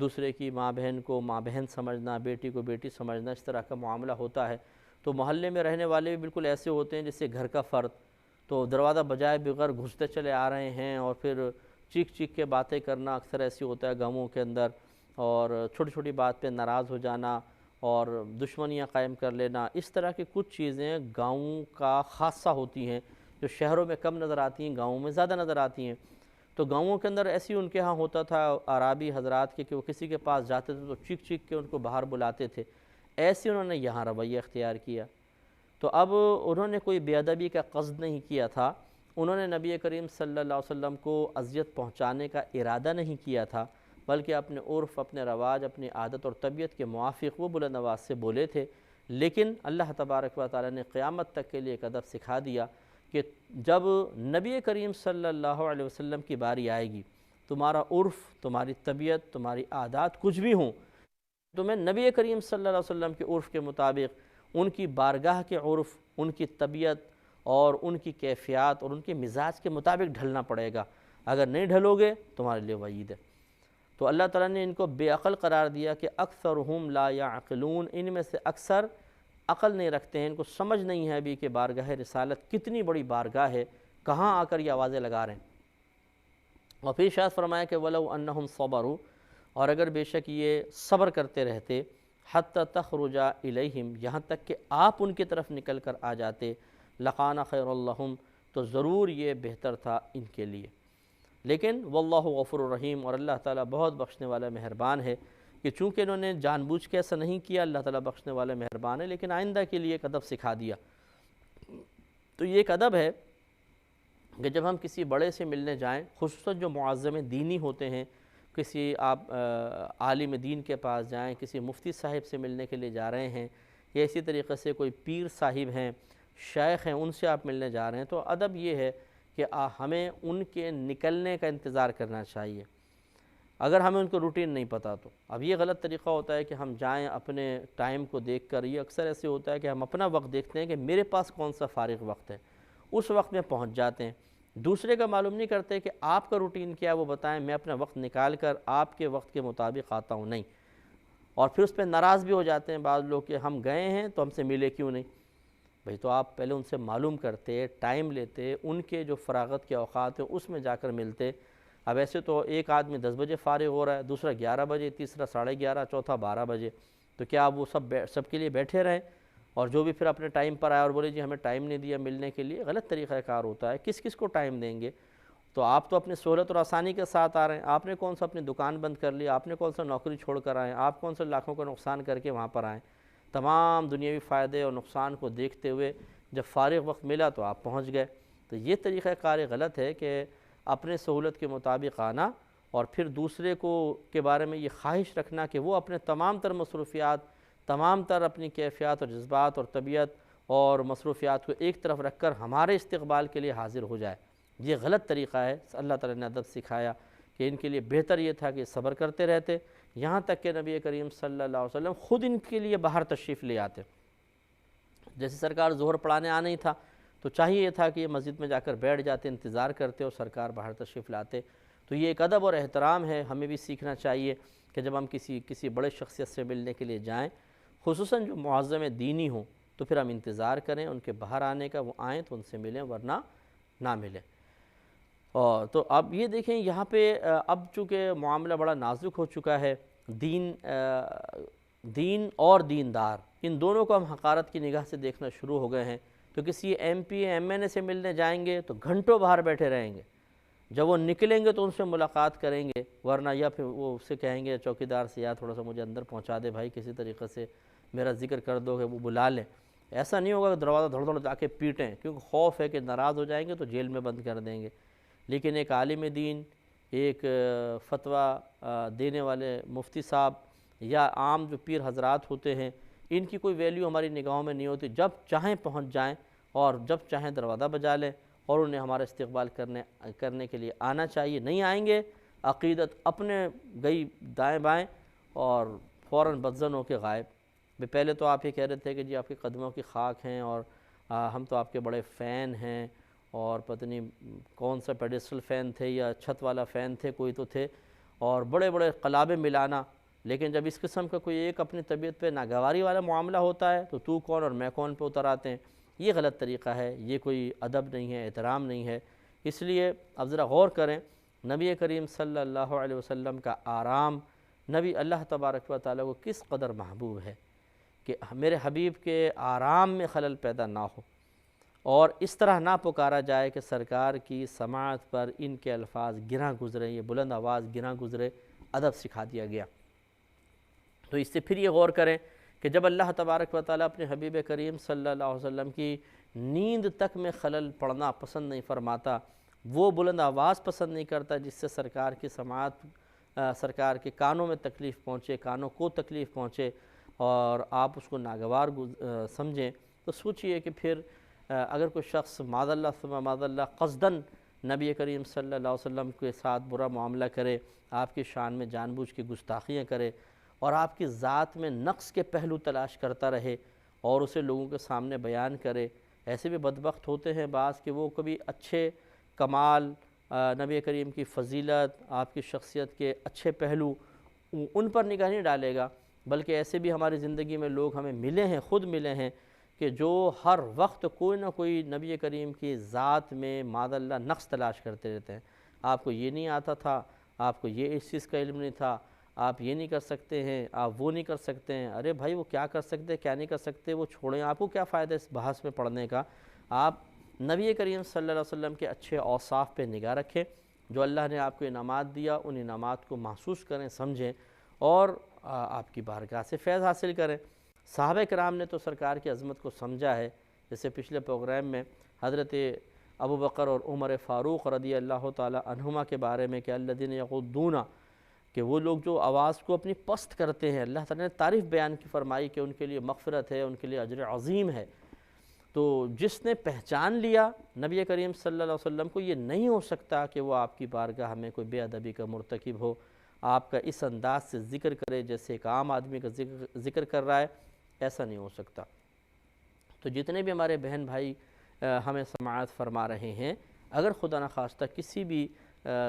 دوسرے کی ماں بہن کو ماں بہن سمجھنا، بیٹی کو بیٹی سمجھنا، اس طرح کا معاملہ ہوتا ہے۔ تو محلے میں رہنے والے بھی بالکل ایسے ہوتے ہیں جیسے گھر کا فرد، تو دروازہ بجائے بغیر گھستے چلے آ رہے ہیں، اور پھر چیخ چیخ کے باتیں کرنا اکثر ایسی ہوتا ہے گاؤں کے اندر، اور چھوٹی چھوٹی بات پہ ناراض ہو جانا اور دشمنیاں قائم کر لینا۔ اس طرح کی کچھ چیزیں گاؤں کا خاصہ ہوتی ہیں جو شہروں میں کم نظر آتی ہیں، گاؤں میں زیادہ نظر آتی ہیں۔ تو گاؤں کے اندر ایسی ان کے ہاں ہوتا تھا عرابی حضرات کے کہ وہ کسی کے پاس جاتے تھے تو چیخ چیخ کے ان کو باہر بلاتے تھے، ایسے انہوں نے یہاں رویہ اختیار کیا۔ تو اب انہوں نے کوئی بے ادبی کا قصد نہیں کیا تھا، انہوں نے نبی کریم صلی اللہ علیہ وسلم کو اذیت پہنچانے کا ارادہ نہیں کیا تھا، بلکہ اپنے عرف، اپنے رواج، اپنی عادت اور طبیعت کے موافق وہ بلند آواز سے بولے تھے۔ لیکن اللہ تبارک و تعالی نے قیامت تک کے لیے ایک ادب سکھا دیا کہ جب نبی کریم صلی اللہ علیہ وسلم کی باری آئے گی، تمہارا عرف، تمہاری طبیعت، تمہاری عادات کچھ بھی ہوں، تمہیں نبی کریم صلی اللہ علیہ وسلم کے عرف کے مطابق، ان کی بارگاہ کے عرف، ان کی طبیعت اور ان کی کیفیات اور ان کے مزاج کے مطابق ڈھلنا پڑے گا۔ اگر نہیں ڈھلو گے تمہارے لیے وعید ہے۔ تو اللہ تعالیٰ نے ان کو بے عقل قرار دیا کہ اکثرہم لا یعقلون، ان میں سے اکثر عقل نہیں رکھتے ہیں، ان کو سمجھ نہیں ہے ابھی کہ بارگاہ رسالت کتنی بڑی بارگاہ ہے، کہاں آ کر یہ آوازیں لگا رہے ہیں۔ اور پھر ارشاد فرمایا کہ وَلَوْ أَنَّهُمْ صَبَرُوا، اور اگر بے شک یہ صبر کرتے رہتے، حتی تخرج الیہم، یہاں تک کہ آپ ان کی طرف نکل کر آ جاتے، لَقَانَ خَيْرٌ لَّهُمْ، تو ضرور یہ بہتر تھا ان کے لیے۔ لیکن واللہ غفور الرحیم، اور اللہ تعالیٰ بہت بخشنے والا مہربان ہے، کہ چونکہ انہوں نے جان بوجھ کے ایسا نہیں کیا، اللہ تعالیٰ بخشنے والا مہربان ہے، لیکن آئندہ کے لیے ایک ادب سکھا دیا۔ تو یہ ایک ادب ہے کہ جب ہم کسی بڑے سے ملنے جائیں، خصوصاً جو معظم دینی ہوتے ہیں، کسی آپ عالم دین کے پاس جائیں، کسی مفتی صاحب سے ملنے کے لیے جا رہے ہیں، یا اسی طریقے سے کوئی پیر صاحب ہیں، شیخ ہیں، ان سے آپ ملنے جا رہے ہیں، تو ادب یہ ہے کہ ہمیں ان کے نکلنے کا انتظار کرنا چاہیے، اگر ہمیں ان کو روٹین نہیں پتہ تو۔ اب یہ غلط طریقہ ہوتا ہے کہ ہم جائیں اپنے ٹائم کو دیکھ کر، یہ اکثر ایسے ہوتا ہے کہ ہم اپنا وقت دیکھتے ہیں کہ میرے پاس کون سا فارغ وقت ہے، اس وقت میں پہنچ جاتے ہیں، دوسرے کا معلوم نہیں کرتے کہ آپ کا روٹین کیا ہے، وہ بتائیں، میں اپنا وقت نکال کر آپ کے وقت کے مطابق آتا ہوں، نہیں۔ اور پھر اس پہ ناراض بھی ہو جاتے ہیں بعض لوگ کہ ہم گئے ہیں تو ہم سے ملے کیوں نہیں۔ بھئی تو آپ پہلے ان سے معلوم کرتے، ٹائم لیتے، ان کے جو فراغت کے اوقات ہیں اس میں جا کر ملتے۔ اب ایسے تو ایک آدمی 10 بجے فارغ ہو رہا ہے، دوسرا 11 بجے، تیسرا 11:30، چوتھا 12 بجے، تو کیا آپ وہ سب کے لیے بیٹھے رہیں؟ اور جو بھی پھر اپنے ٹائم پر آیا اور بولے جی ہمیں ٹائم نہیں دیا ملنے کے لیے، غلط طریقہ کار ہوتا ہے۔ کس کس کو ٹائم دیں گے؟ تو آپ تو اپنی سہولت اور آسانی کے ساتھ آ رہے ہیں، آپ نے کون سا اپنی دکان بند کر لی، آپ نے کون سا نوکری چھوڑ کر آئے، آپ کون سا لاکھوں کا نقصان کر کے وہاں پر آئیں؟ تمام دنیاوی فائدے اور نقصان کو دیکھتے ہوئے جب فارغ وقت ملا تو آپ پہنچ گئے۔ تو یہ طریقہ کار غلط ہے کہ اپنے سہولت کے مطابق آنا، اور پھر دوسرے کو کے بارے میں یہ خواہش رکھنا کہ وہ اپنے تمام تر مصروفیات، تمام تر اپنی کیفیات اور جذبات اور طبیعت اور مصروفیات کو ایک طرف رکھ کر ہمارے استقبال کے لیے حاضر ہو جائے۔ یہ غلط طریقہ ہے۔ اللہ تعالیٰ نے ادب سکھایا کہ ان کے لیے بہتر یہ تھا کہ صبر کرتے رہتے، یہاں تک کہ نبی کریم صلی اللہ علیہ وسلم خود ان کے لیے باہر تشریف لے آتے۔ جیسے سرکار ظہر پڑھانے آ نہیں تھا تو چاہیے تھا کہ یہ مسجد میں جا کر بیٹھ جاتے، انتظار کرتے اور سرکار باہر تشریف لاتے۔ تو یہ ایک ادب اور احترام ہے، ہمیں بھی سیکھنا چاہیے کہ جب ہم کسی بڑے شخصیت سے ملنے کے لیے جائیں، خصوصاً جو معظم دینی ہوں، تو پھر ہم انتظار کریں ان کے باہر آنے کا، وہ آئیں تو ان سے ملیں، ورنہ نہ ملیں۔ اور تو اب یہ دیکھیں یہاں پہ اب چونکہ معاملہ بڑا نازک ہو چکا ہے، دین اور دیندار، ان دونوں کو ہم حقارت کی نگاہ سے دیکھنا شروع ہو گئے ہیں۔ تو کسی ایم پی ایم این اے سے ملنے جائیں گے تو گھنٹوں باہر بیٹھے رہیں گے، جب وہ نکلیں گے تو ان سے ملاقات کریں گے، ورنہ یا پھر وہ اس سے کہیں گے چوکیدار سے، یا تھوڑا سا مجھے اندر پہنچا دے بھائی، کسی طریقے سے میرا ذکر کر دو کہ وہ بلا لیں۔ ایسا نہیں ہوگا کہ دروازہ دھڑ دھڑ جا کے پیٹیں، کیونکہ خوف ہے کہ ناراض ہو جائیں گے تو جیل میں بند کر دیں گے۔ لیکن ایک عالم دین، ایک فتویٰ دینے والے مفتی صاحب یا عام جو پیر حضرات ہوتے ہیں، ان کی کوئی ویلیو ہماری نگاہوں میں نہیں ہوتی، جب چاہیں پہنچ جائیں اور جب چاہیں دروازہ بجا لیں، اور انہیں ہمارا استقبال کرنے کے لیے آنا چاہیے۔ نہیں آئیں گے، عقیدت اپنے گئی دائیں بائیں اور فوراً بدظن ہو کے غائب۔ پہلے تو آپ یہ کہہ رہے تھے کہ جی آپ کے قدموں کی خاک ہیں اور ہم تو آپ کے بڑے فین ہیں، اور پتہ نہیں کون سا پیڈسٹل فین تھے یا چھت والا فین تھے، کوئی تو تھے، اور بڑے بڑے قلابے ملانا، لیکن جب اس قسم کا کوئی ایک اپنی طبیعت پہ ناگواری والا معاملہ ہوتا ہے تو کون اور میں کون پہ اتر آتے ہیں۔ یہ غلط طریقہ ہے، یہ کوئی ادب نہیں ہے، احترام نہیں ہے۔ اس لیے اب ذرا غور کریں، نبی کریم صلی اللہ علیہ وسلم کا آرام نبی اللہ تبارک و تعالیٰ کو کس قدر محبوب ہے کہ میرے حبیب کے آرام میں خلل پیدا نہ ہو، اور اس طرح نہ پکارا جائے کہ سرکار کی سماعت پر ان کے الفاظ گراں گزرے، یہ بلند آواز گراں گزرے، ادب سکھا دیا گیا۔ تو اس سے پھر یہ غور کریں کہ جب اللہ تبارک و تعالیٰ اپنے حبیب کریم صلی اللہ علیہ وسلم کی نیند تک میں خلل پڑنا پسند نہیں فرماتا، وہ بلند آواز پسند نہیں کرتا جس سے سرکار کی سماعت، سرکار کے کانوں میں تکلیف پہنچے، کانوں کو تکلیف پہنچے اور آپ اس کو ناگوار سمجھیں، تو سوچئے کہ پھر اگر کوئی شخص معاذ اللہ ثم معاذ اللہ قصداً نبی کریم صلی اللہ علیہ وسلم کے ساتھ برا معاملہ کرے، آپ کی شان میں جان بوجھ کے گستاخیاں کرے اور آپ کی ذات میں نقص کے پہلو تلاش کرتا رہے اور اسے لوگوں کے سامنے بیان کرے، ایسے بھی بدبخت ہوتے ہیں بعض کہ وہ کبھی اچھے کمال، نبی کریم کی فضیلت، آپ کی شخصیت کے اچھے پہلو ان پر نگاہ نہیں ڈالے گا، بلکہ ایسے بھی ہماری زندگی میں لوگ ہمیں ملے ہیں، خود ملے ہیں کہ جو ہر وقت کوئی نہ کوئی نبی کریم کی ذات میں معاذ اللہ نقص تلاش کرتے رہتے ہیں۔ آپ کو یہ نہیں آتا تھا، آپ کو یہ اس چیز کا علم نہیں تھا، آپ یہ نہیں کر سکتے ہیں، آپ وہ نہیں کر سکتے ہیں۔ ارے بھائی وہ کیا کر سکتے کیا نہیں کر سکتے وہ چھوڑیں، آپ کو کیا فائدہ اس بحث میں پڑھنے کا۔ آپ نبی کریم صلی اللہ علیہ وسلم کے اچھے اوصاف پہ نگاہ رکھیں، جو اللہ نے آپ کو انعامات دیا ان انعامات کو محسوس کریں، سمجھیں اور آپ کی بارگاہ سے فیض حاصل کریں۔ صحابہ کرام نے تو سرکار کی عظمت کو سمجھا ہے، جیسے پچھلے پروگرام میں حضرت ابو بکر اور عمر فاروق رضی اللہ تعالی عنہما کے بارے میں کہ الذین یغضون، کہ وہ لوگ جو آواز کو اپنی پست کرتے ہیں، اللہ تعالیٰ نے تعریف بیان کی فرمائی کہ ان کے لیے مغفرت ہے، ان کے لیے اجر عظیم ہے۔ تو جس نے پہچان لیا نبی کریم صلی اللہ علیہ وسلم کو، یہ نہیں ہو سکتا کہ وہ آپ کی بارگاہ میں کوئی بے ادبی کا مرتکب ہو، آپ کا اس انداز سے ذکر کرے جیسے ایک عام آدمی کا ذکر کر رہا ہے، ایسا نہیں ہو سکتا۔ تو جتنے بھی ہمارے بہن بھائی ہمیں سماعت فرما رہے ہیں، اگر خدا نخواستہ کسی بھی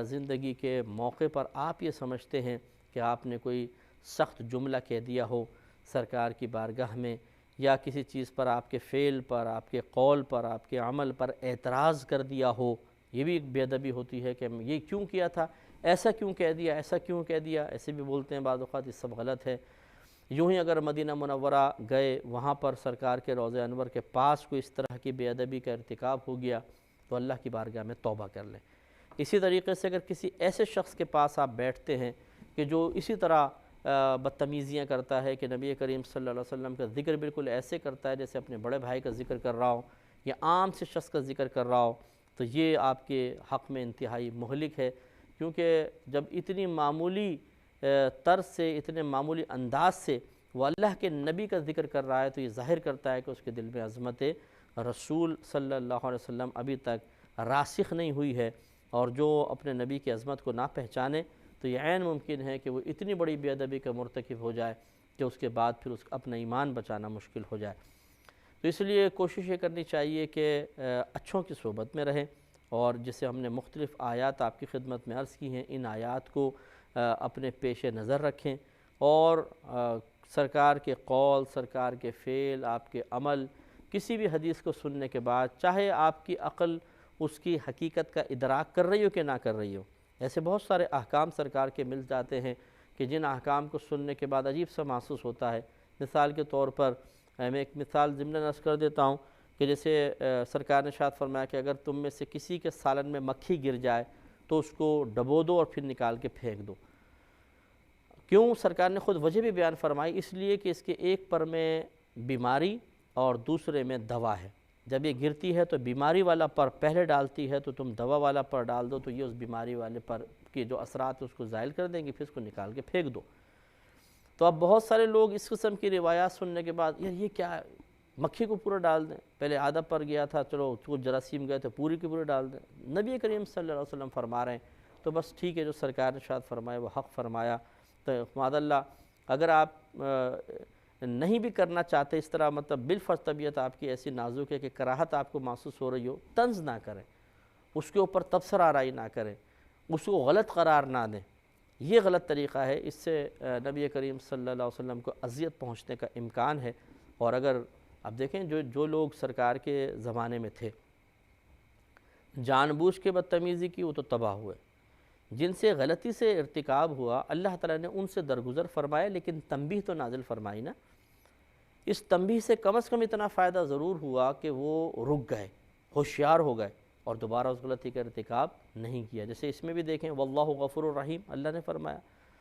زندگی کے موقع پر آپ یہ سمجھتے ہیں کہ آپ نے کوئی سخت جملہ کہہ دیا ہو سرکار کی بارگاہ میں، یا کسی چیز پر آپ کے فعل پر، آپ کے قول پر، آپ کے عمل پر اعتراض کر دیا ہو، یہ بھی ایک بے ادبی ہوتی ہے کہ یہ کیوں کیا تھا، ایسا کیوں کہہ دیا، ایسا کیوں کہہ دیا، ایسے بھی بولتے ہیں بعض اوقات، یہ سب غلط ہے۔ یوں ہی اگر مدینہ منورہ گئے، وہاں پر سرکار کے روضہ انور کے پاس کوئی اس طرح کی بے ادبی کا ارتکاب ہو گیا تو اللہ کی بارگاہ میں توبہ کر لیں۔ اسی طریقے سے اگر کسی ایسے شخص کے پاس آپ بیٹھتے ہیں کہ جو اسی طرح بدتمیزیاں کرتا ہے کہ نبی کریم صلی اللہ علیہ وسلم کا ذکر بالکل ایسے کرتا ہے جیسے اپنے بڑے بھائی کا ذکر کر رہا ہو یا عام سے شخص کا ذکر کر رہا ہو، تو یہ آپ کے حق میں انتہائی مہلک ہے، کیونکہ جب اتنی معمولی طرز سے، اتنے معمولی انداز سے وہ اللہ کے نبی کا ذکر کر رہا ہے تو یہ ظاہر کرتا ہے کہ اس کے دل میں عظمت رسول صلی اللہ علیہ وسلم ابھی تک راسخ نہیں ہوئی ہے، اور جو اپنے نبی کی عظمت کو نہ پہچانے تو یہ عین ممکن ہے کہ وہ اتنی بڑی بے ادبی کا مرتکب ہو جائے کہ اس کے بعد پھر اپنا ایمان بچانا مشکل ہو جائے۔ تو اس لیے کوشش یہ کرنی چاہیے کہ اچھوں کی صحبت میں رہیں، اور جسے ہم نے مختلف آیات آپ کی خدمت میں عرض کی ہیں، ان آیات کو اپنے پیش نظر رکھیں اور سرکار کے قول، سرکار کے فعل، آپ کے عمل، کسی بھی حدیث کو سننے کے بعد چاہے آپ کی عقل اس کی حقیقت کا ادراک کر رہی ہو کہ نہ کر رہی ہو، ایسے بہت سارے احکام سرکار کے مل جاتے ہیں کہ جن احکام کو سننے کے بعد عجیب سا محسوس ہوتا ہے۔ مثال کے طور پر میں ایک مثال ضمناً عرض کر دیتا ہوں کہ جیسے سرکار نے ارشاد فرمایا کہ اگر تم میں سے کسی کے سالن میں مکھی گر جائے تو اس کو ڈبو دو اور پھر نکال کے پھینک دو۔ کیوں؟ سرکار نے خود وجہ بھی بیان فرمائی، اس لیے کہ اس کے ایک پر میں بیماری اور دوسرے میں دوا ہے۔ جب یہ گرتی ہے تو بیماری والا پر پہلے ڈالتی ہے تو تم دوا والا پر ڈال دو تو یہ اس بیماری والے پر کے جو اثرات اس کو زائل کر دیں گے، پھر اس کو نکال کے پھینک دو۔ تو اب بہت سارے لوگ اس قسم کی روایات سننے کے بعد یہ کیا ہے، مکھی کو پورا ڈال دیں، پہلے آدھا پر گیا تھا چلو کچھ جراثیم گئے تو پوری کی پوری ڈال دیں۔ نبی کریم صلی اللہ علیہ وسلم فرما رہے ہیں تو بس ٹھیک ہے، جو سرکار نے ارشاد فرمایا وہ حق فرمایا۔ تو معاذ اللہ اگر آپ نہیں بھی کرنا چاہتے اس طرح، مطلب بالفرض طبیعت آپ کی ایسی نازک ہے کہ کراہت آپ کو محسوس ہو رہی ہو، طنز نہ کریں، اس کے اوپر تبصرہ آرائی نہ کریں، اس کو غلط قرار نہ دیں، یہ غلط طریقہ ہے، اس سے نبی کریم صلی اللہ علیہ وسلم کو اذیت پہنچنے کا امکان ہے۔ اور اگر اب دیکھیں جو لوگ سرکار کے زمانے میں تھے جان بوجھ کے بدتمیزی کی، وہ تو تباہ ہوئے۔ جن سے غلطی سے ارتکاب ہوا اللہ تعالیٰ نے ان سے درگزر فرمایا، لیکن تنبیہ تو نازل فرمائی نا۔ اس تنبیہ سے کم از کم اتنا فائدہ ضرور ہوا کہ وہ رک گئے، ہوشیار ہو گئے اور دوبارہ اس غلطی کا ارتکاب نہیں کیا۔ جیسے اس میں بھی دیکھیں واللہ غفور الرحیم اللہ نے فرمایا،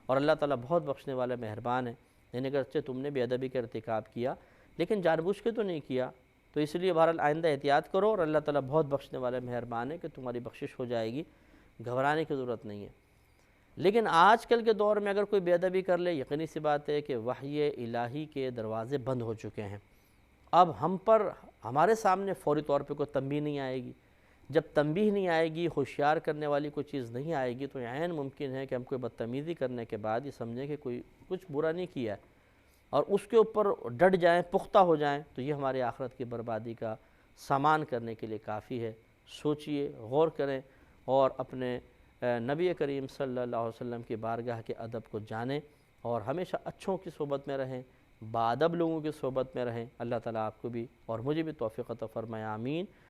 اور اللہ تعالیٰ بہت بخشنے والا مہربان ہے۔ یعنی اگرچہ تم نے بے ادبی کا ارتکاب کیا لیکن جان بوجھ کے تو نہیں کیا، تو اس لیے بہرحال آئندہ احتیاط کرو، اور اللہ تعالیٰ بہت بخشنے والا مہربان ہے کہ تمہاری بخشش ہو جائے گی، گھبرانے کی ضرورت نہیں ہے۔ لیکن آج کل کے دور میں اگر کوئی بے ادبی کر لے، یقینی سی بات ہے کہ وحی الہی کے دروازے بند ہو چکے ہیں۔ اب ہم پر ہمارے سامنے فوری طور پہ کوئی تنبیہ نہیں آئے گی۔ جب تنبیہ نہیں آئے گی، ہوشیار کرنے والی کوئی چیز نہیں آئے گی، تو عین ممکن ہے کہ ہم کوئی بدتمیزی کرنے کے بعد یہ سمجھیں کہ کوئی کچھ برا نہیں کیا ہے، اور اس کے اوپر ڈٹ جائیں، پختہ ہو جائیں، تو یہ ہماری آخرت کی بربادی کا سامان کرنے کے لیے کافی ہے۔ سوچئے، غور کریں، اور اپنے نبی کریم صلی اللہ علیہ وسلم کی بارگاہ کے ادب کو جانیں، اور ہمیشہ اچھوں کی صحبت میں رہیں، باادب لوگوں کی صحبت میں رہیں۔ اللہ تعالیٰ آپ کو بھی اور مجھے بھی توفیق عطا فرمائے، آمین۔